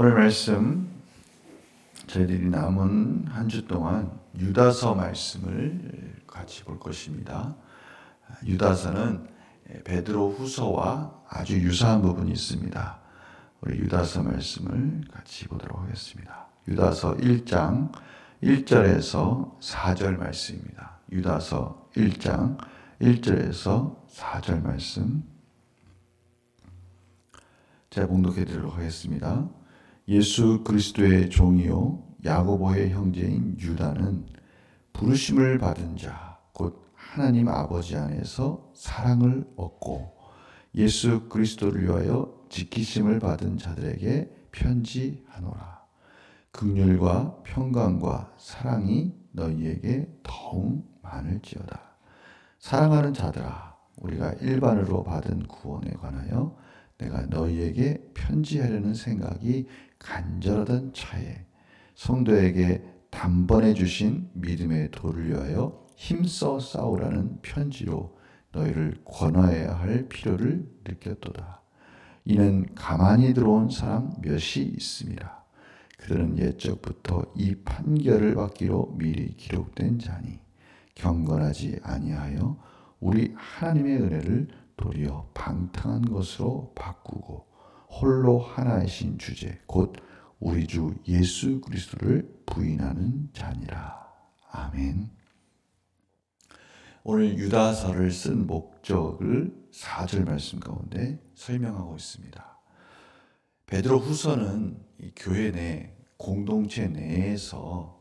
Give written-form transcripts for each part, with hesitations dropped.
오늘 말씀 저희들이 남은 한 주 동안 유다서 말씀을 같이 볼 것입니다. 유다서는 베드로 후서와 아주 유사한 부분이 있습니다. 우리 유다서 말씀을 같이 보도록 하겠습니다. 유다서 1장 1절에서 4절 말씀입니다. 유다서 1장 1절에서 4절 말씀 제가 봉독해 드리도록 하겠습니다. 예수 그리스도의 종이요 야고보의 형제인 유다는 부르심을 받은 자, 곧 하나님 아버지 안에서 사랑을 얻고 예수 그리스도를 위하여 지키심을 받은 자들에게 편지하노라. 긍휼과 평강과 사랑이 너희에게 더욱 많을지어다. 사랑하는 자들아, 우리가 일반으로 받은 구원에 관하여 내가 너희에게 편지하려는 생각이 간절하던 차에 성도에게 단번에 주신 믿음의 도를 위하여 힘써 싸우라는 편지로 너희를 권하여야 할 필요를 느꼈도다. 이는 가만히 들어온 사람 몇이 있음이라. 그들은 옛적부터 이 판결을 받기로 미리 기록된 자니 경건하지 아니하여 우리 하나님의 은혜를 도리어 방탕한 것으로 바꾸고 홀로 하나이신 주제 곧 우리 주 예수 그리스도를 부인하는 자니라. 아멘. 오늘 유다서를 쓴 목적을 4절 말씀 가운데 설명하고 있습니다. 베드로 후서는 이 교회 내 공동체 내에서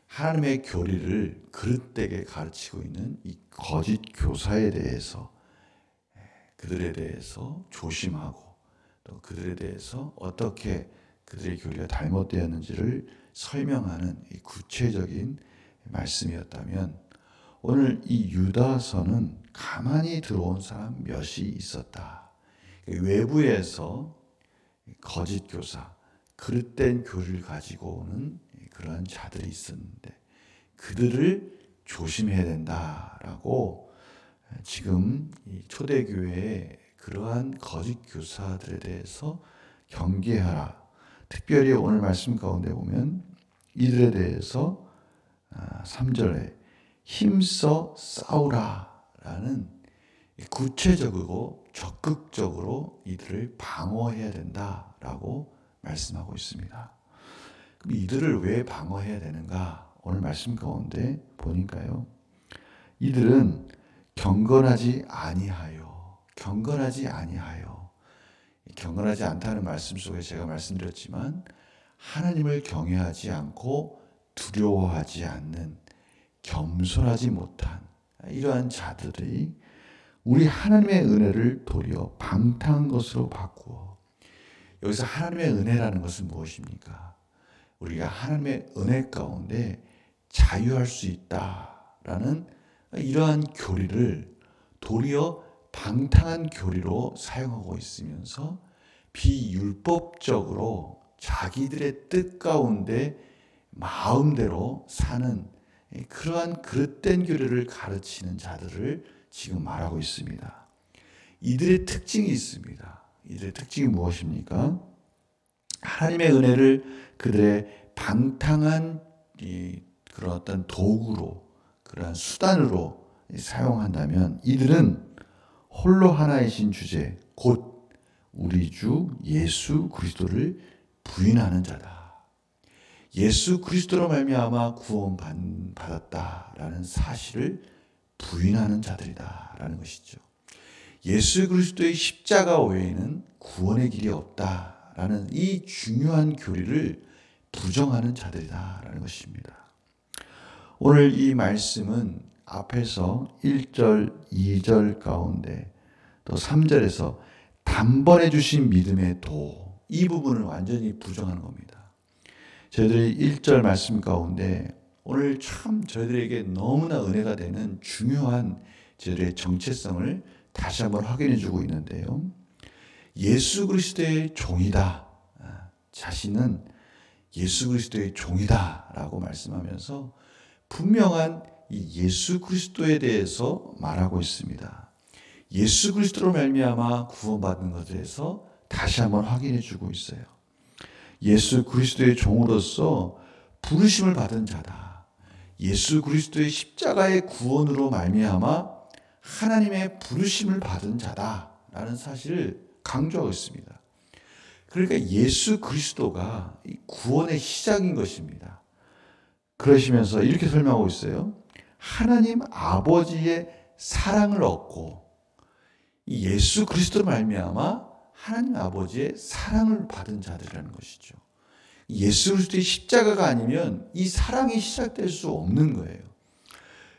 하나님의 교리를 그릇되게 가르치고 있는 이 거짓 교사에 대해서 그들에 대해서 조심하고 또 그들에 대해서 어떻게 그들의 교리가 잘못되었는지를 설명하는 이 구체적인 말씀이었다면 오늘 이 유다서는 가만히 들어온 사람 몇이 있었다. 외부에서 거짓 교사, 그릇된 교리를 가지고 오는 그러한 자들이 있었는데 그들을 조심해야 된다라고 지금 이 초대교회의 그러한 거짓 교사들에 대해서 경계하라. 특별히 오늘 말씀 가운데 보면 이들에 대해서 3절에 힘써 싸우라라는 구체적이고 적극적으로 이들을 방어해야 된다라고 말씀하고 있습니다. 그럼 이들을 왜 방어해야 되는가? 오늘 말씀 가운데 보니까요. 이들은 경건하지 않다는 말씀 속에 제가 말씀드렸지만 하나님을 경외하지 않고 두려워하지 않는 겸손하지 못한 이러한 자들이 우리 하나님의 은혜를 도리어 방탕한 것으로 바꾸어 여기서 하나님의 은혜라는 것은 무엇입니까? 우리가 하나님의 은혜 가운데 자유할 수 있다라는 이러한 교리를 도리어 방탕한 교리로 사용하고 있으면서 비율법적으로 자기들의 뜻 가운데 마음대로 사는 그러한 그릇된 교리를 가르치는 자들을 지금 말하고 있습니다. 이들의 특징이 있습니다. 이들의 특징이 무엇입니까? 하나님의 은혜를 그들의 방탕한 그런 어떤 도구로 그러한 수단으로 사용한다면 이들은 홀로 하나이신 주제 곧 우리 주 예수 그리스도를 부인하는 자다. 예수 그리스도로 말미암아 구원받았다라는 사실을 부인하는 자들이다라는 것이죠. 예수 그리스도의 십자가 외에는 구원의 길이 없다라는 이 중요한 교리를 부정하는 자들이다라는 것입니다. 오늘 이 말씀은 앞에서 1절, 2절 가운데 또 3절에서 단번에 주신 믿음의 도, 이 부분을 완전히 부정하는 겁니다. 저희들이 1절 말씀 가운데 오늘 참 저희들에게 너무나 은혜가 되는 중요한 저희들의 정체성을 다시 한번 확인해 주고 있는데요. 예수 그리스도의 종이다. 자신은 예수 그리스도의 종이다 라고 말씀하면서 분명한 이 예수 그리스도에 대해서 말하고 있습니다. 예수 그리스도로 말미암아 구원받는 것에 대해서 다시 한번 확인해 주고 있어요. 예수 그리스도의 종으로서 부르심을 받은 자다. 예수 그리스도의 십자가의 구원으로 말미암아 하나님의 부르심을 받은 자다라는 사실을 강조하고 있습니다. 그러니까 예수 그리스도가 구원의 시작인 것입니다. 그러시면서 이렇게 설명하고 있어요. 하나님 아버지의 사랑을 얻고 예수 그리스도로 말미암아 하나님 아버지의 사랑을 받은 자들이라는 것이죠. 예수 그리스도의 십자가가 아니면 이 사랑이 시작될 수 없는 거예요.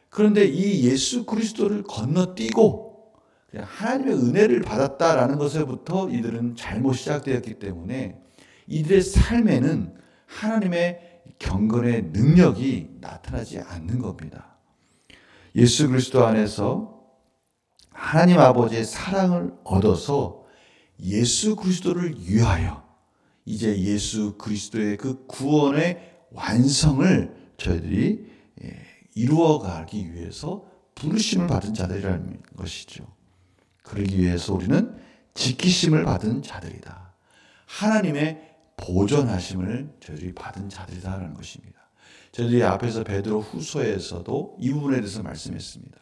그런데 이 예수 그리스도를 건너뛰고 그냥 하나님의 은혜를 받았다라는 것에부터 이들은 잘못 시작되었기 때문에 이들의 삶에는 하나님의 경건의 능력이 나타나지 않는 겁니다. 예수 그리스도 안에서 하나님 아버지의 사랑을 얻어서 예수 그리스도를 위하여 이제 예수 그리스도의 그 구원의 완성을 저희들이 이루어가기 위해서 부르심을 받은 자들이라는 것이죠. 그러기 위해서 우리는 지키심을 받은 자들이다. 하나님의 보존하심을 저희들이 받은 자들이다라는 것입니다. 저희들이 앞에서 베드로 후서에서도 이 부분에 대해서 말씀했습니다.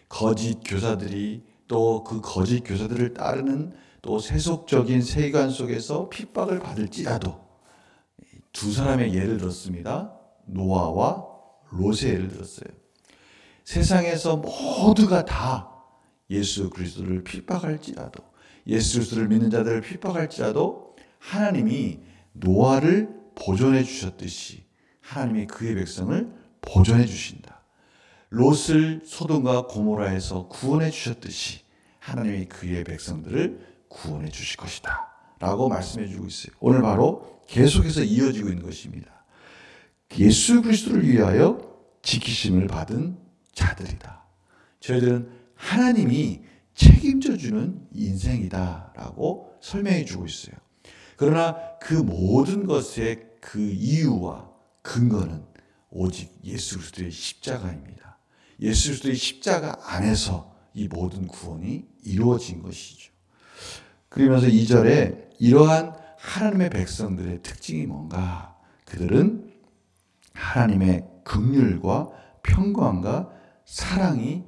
거짓 교사들이 또 그 거짓 교사들을 따르는 또 세속적인 세관 속에서 핍박을 받을지라도 두 사람의 예를 들었습니다. 노아와 롯의 예를 들었어요. 세상에서 모두가 다 예수 그리스도를 핍박할지라도 예수 그리스도를 믿는 자들을 핍박할지라도 하나님이 노아를 보존해 주셨듯이 하나님이 그의 백성을 보존해 주신다. 롯을 소돔과 고모라에서 구원해 주셨듯이 하나님이 그의 백성들을 구원해 주실 것이다 라고 말씀해 주고 있어요. 오늘 바로 계속해서 이어지고 있는 것입니다. 예수 그리스도를 위하여 지키심을 받은 자들이다. 저희들은 하나님이 책임져 주는 인생이다 라고 설명해 주고 있어요. 그러나 그 모든 것의 그 이유와 근거는 오직 예수 그리스도의 십자가입니다. 예수 그리스도의 십자가 안에서 이 모든 구원이 이루어진 것이죠. 그러면서 2절에 이러한 하나님의 백성들의 특징이 뭔가? 그들은 하나님의 긍휼과 평강과 사랑이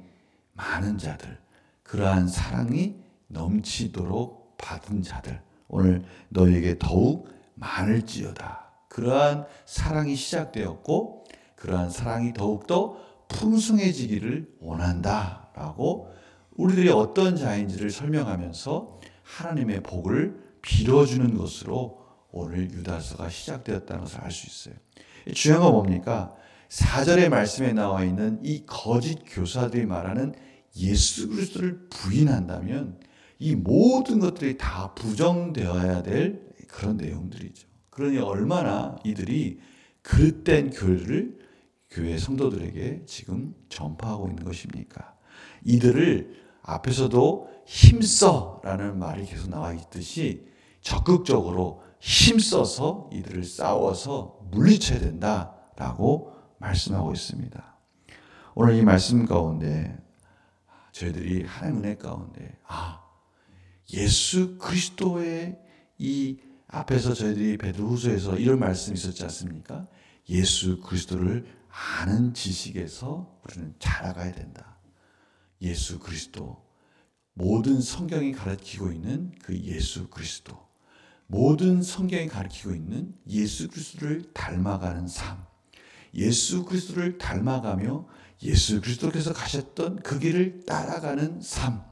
많은 자들, 그러한 사랑이 넘치도록 받은 자들, 오늘 너에게 더욱 많을지어다. 그러한 사랑이 시작되었고 그러한 사랑이 더욱더 풍성해지기를 원한다라고 우리들이 어떤 자인지를 설명하면서 하나님의 복을 빌어주는 것으로 오늘 유다서가 시작되었다는 것을 알 수 있어요. 중요한 건 뭡니까? 4절의 말씀에 나와 있는 이 거짓 교사들이 말하는 예수 그리스도를 부인한다면 이 모든 것들이 다 부정되어야 될 그런 내용들이죠. 그러니 얼마나 이들이 그릇된 교리를 교회 성도들에게 지금 전파하고 있는 것입니까? 이들을 앞에서도 힘써라는 말이 계속 나와 있듯이 적극적으로 힘써서 이들을 싸워서 물리쳐야 된다라고 말씀하고 있습니다. 오늘 이 말씀 가운데 저희들이 하나님의 은혜 가운데 예수 그리스도의 이 앞에서 저희들이 베드로후서에서 이런 말씀이 있었지 않습니까? 예수 그리스도를 아는 지식에서 우리는 자라가야 된다. 예수 그리스도, 모든 성경이 가르치고 있는 그 예수 그리스도, 모든 성경이 가르치고 있는 예수 그리스도를 닮아가는 삶, 예수 그리스도를 닮아가며 예수 그리스도께서 가셨던 그 길을 따라가는 삶,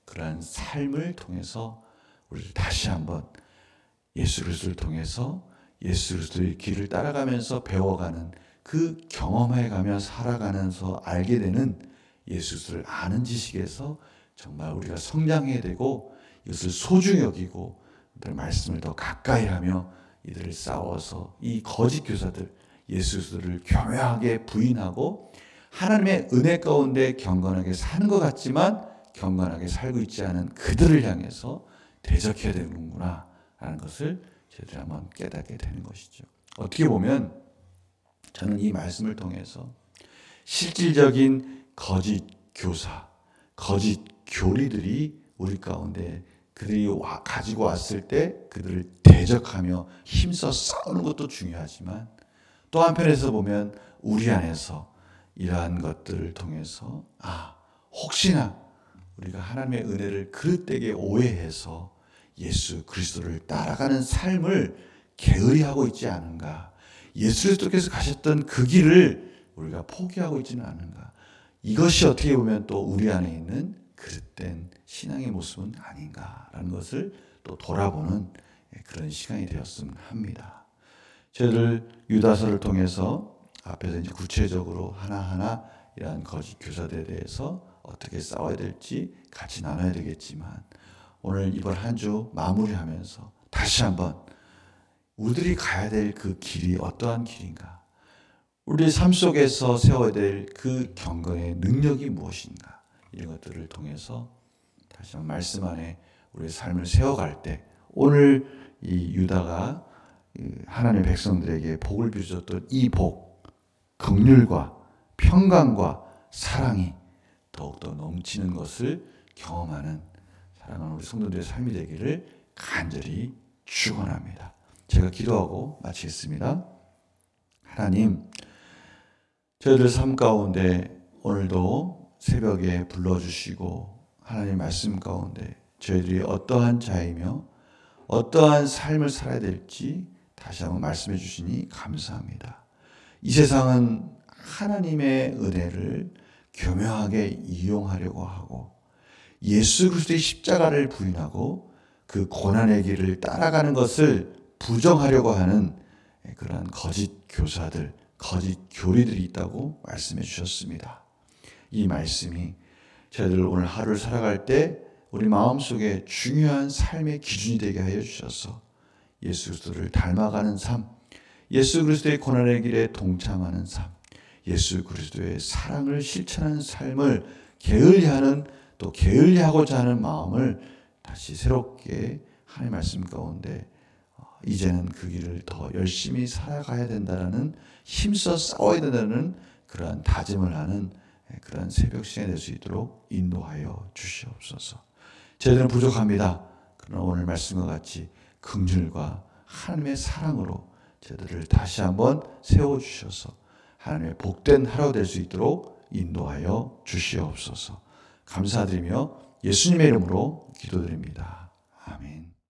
그러한 삶을 통해서 우리를 다시 한번 예수 그리스도를 통해서 예수 그리스도의 길을 따라가면서 배워가는 그 경험해가며 살아가면서 알게 되는 예수 그리스도를 아는 지식에서 정말 우리가 성장해야 되고 이것을 소중히 여기고 말씀을 더 가까이 하며 이들을 싸워서 이 거짓 교사들 예수 그리스도를 교묘하게 부인하고 하나님의 은혜 가운데 경건하게 사는 것 같지만 경건하게 살고 있지 않은 그들을 향해서 대적해야 되는구나 라는 것을 저희들이 한번 깨닫게 되는 것이죠. 어떻게 보면 저는 이 말씀을 통해서 실질적인 거짓 교사, 거짓 교리들이 우리 가운데 그들이 가지고 왔을 때 그들을 대적하며 힘써 싸우는 것도 중요하지만 또 한편에서 보면 우리 안에서 이러한 것들을 통해서 혹시나 우리가 하나님의 은혜를 그릇되게 오해해서 예수 그리스도를 따라가는 삶을 게으리하고 있지 않은가, 예수 그리스도께서 가셨던 그 길을 우리가 포기하고 있지는 않은가, 이것이 어떻게 보면 또 우리 안에 있는 그릇된 신앙의 모습은 아닌가라는 것을 또 돌아보는 그런 시간이 되었으면 합니다. 저희들 유다서를 통해서 앞에서 이제 구체적으로 하나하나 이러한 거짓 교사들에 대해서 어떻게 싸워야 될지 같이 나눠야 되겠지만, 오늘 이번 한 주 마무리하면서 다시 한번 우리들이 가야 될 그 길이 어떠한 길인가, 우리 삶 속에서 세워야 될 그 경건의 능력이 무엇인가, 이런 것들을 통해서 다시 한번 말씀 안에 우리의 삶을 세워갈 때, 오늘 이 유다가 하나님의 백성들에게 복을 빚었던 이 복, 긍휼과 평강과 사랑이 더욱더 넘치는 것을 경험하는 사랑하는 우리 성도들의 삶이 되기를 간절히 축원합니다. 제가 기도하고 마치겠습니다. 하나님, 저희들 삶 가운데 오늘도 새벽에 불러주시고 하나님의 말씀 가운데 저희들이 어떠한 자이며 어떠한 삶을 살아야 될지 다시 한번 말씀해 주시니 감사합니다. 이 세상은 하나님의 은혜를 교묘하게 이용하려고 하고 예수 그리스도의 십자가를 부인하고 그 고난의 길을 따라가는 것을 부정하려고 하는 그러한 거짓 교사들, 거짓 교리들이 있다고 말씀해 주셨습니다. 이 말씀이 저희들 오늘 하루를 살아갈 때 우리 마음속에 중요한 삶의 기준이 되게 하여 주셔서 예수 그리스도를 닮아가는 삶, 예수 그리스도의 고난의 길에 동참하는 삶, 예수 그리스도의 사랑을 실천하는 삶을 게을리하는, 또 게을리하고자 하는 마음을 다시 새롭게 하나님의 말씀 가운데 이제는 그 길을 더 열심히 살아가야 된다는, 힘써 싸워야 된다는 그러한 다짐을 하는 그러한 새벽 시간이 될 수 있도록 인도하여 주시옵소서. 저희들은 부족합니다. 그러나 오늘 말씀과 같이 긍휼과 하나님의 사랑으로 저희들을 다시 한번 세워주셔서 하나님의 복된 하루 될 수 있도록 인도하여 주시옵소서. 감사드리며 예수님의 이름으로 기도드립니다. 아멘.